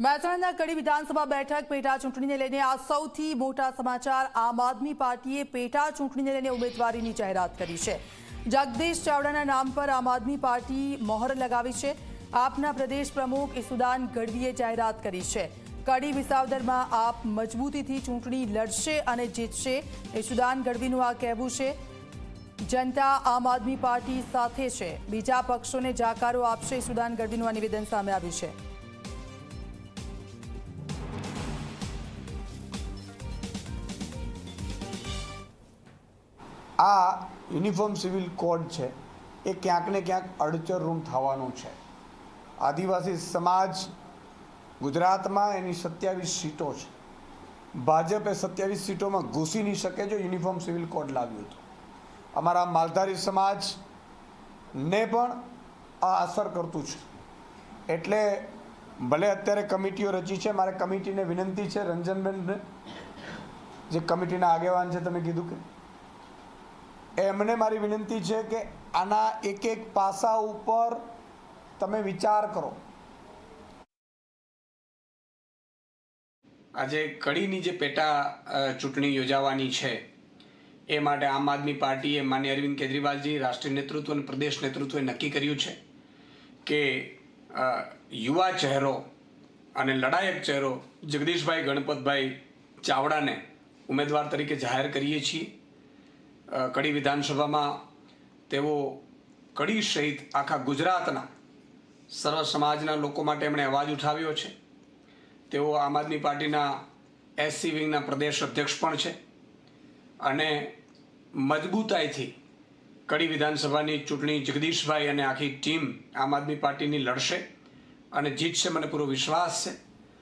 મહેસાણાના કડી વિધાનસભા બેઠક પેટા ચૂંટણીને લઈને આ સૌથી મોટા સમાચાર। આમ આદમી પાર્ટીએ પેટા ચૂંટણીને લઈને ઉમેદવારીની જાહેરાત કરી છે। જગદીશ ચાવડાના નામ પર આમ આદમી પાર્ટી મહોર લગાવી છે। આપના પ્રદેશ પ્રમુખ ઈસુદાન ગઢવીએ જાહેરાત કરી છે। કડી વિસાવદરમાં આપ મજબૂતીથી ચૂંટણી લડશે અને જીતશે, ઈસુદાન ગઢવીનું આ કહેવું છે। જનતા આમ આદમી પાર્ટી સાથે છે, બીજા પક્ષોને જાકારો આપશે, ઈસુદાન ગઢવીનું આ નિવેદન સામે આવ્યું છે। આ યુનિફોર્મ સિવિલ કોડ છે એ ક્યાંક ને ક્યાંક અડચણરૂપ થવાનું છે। આદિવાસી સમાજ ગુજરાતમાં એની 27 સીટો છે। ભાજપે 27 સીટોમાં ઘૂસી નહીં શકે જો યુનિફોર્મ સિવિલ કોડ લાવ્યું હતું। અમારા માલધારી સમાજને પણ આ અસર કરતું છે। એટલે ભલે અત્યારે કમિટીઓ રચી છે, મારે કમિટીને વિનંતી છે, રંજનબેનને જે કમિટીના આગેવાન છે, તમે કીધું કે એમને મારી વિનંતી છે કે આના એક એક પાસા ઉપર તમે વિચાર કરો। આજે કડીની જે પેટા ચૂંટણી યોજાવાની છે એ માટે આમ આદમી પાર્ટીએ માનનીય અરવિંદ કેજરીવાલજી, રાષ્ટ્રીય નેતૃત્વ અને પ્રદેશ નેતૃત્વએ નક્કી કર્યું છે કે યુવા ચહેરો અને લડાયક ચહેરો જગદીશભાઈ ગણપતભાઈ ચાવડાને ઉમેદવાર તરીકે જાહેર કરીએ છીએ। કડી વિધાનસભામાં તેઓ કડી સહિત આખા ગુજરાતના સર્વ સમાજના લોકો માટે એમણે અવાજ ઉઠાવ્યો છે। તેઓ આમ આદમી પાર્ટીના એસસી વિંગના પ્રદેશ અધ્યક્ષ પણ છે અને મજબૂતાઈથી કડી વિધાનસભાની ચૂંટણી જગદીશભાઈ અને આખી ટીમ આમ આદમી પાર્ટીની લડશે અને જીતશે, મને પૂરો વિશ્વાસ છે।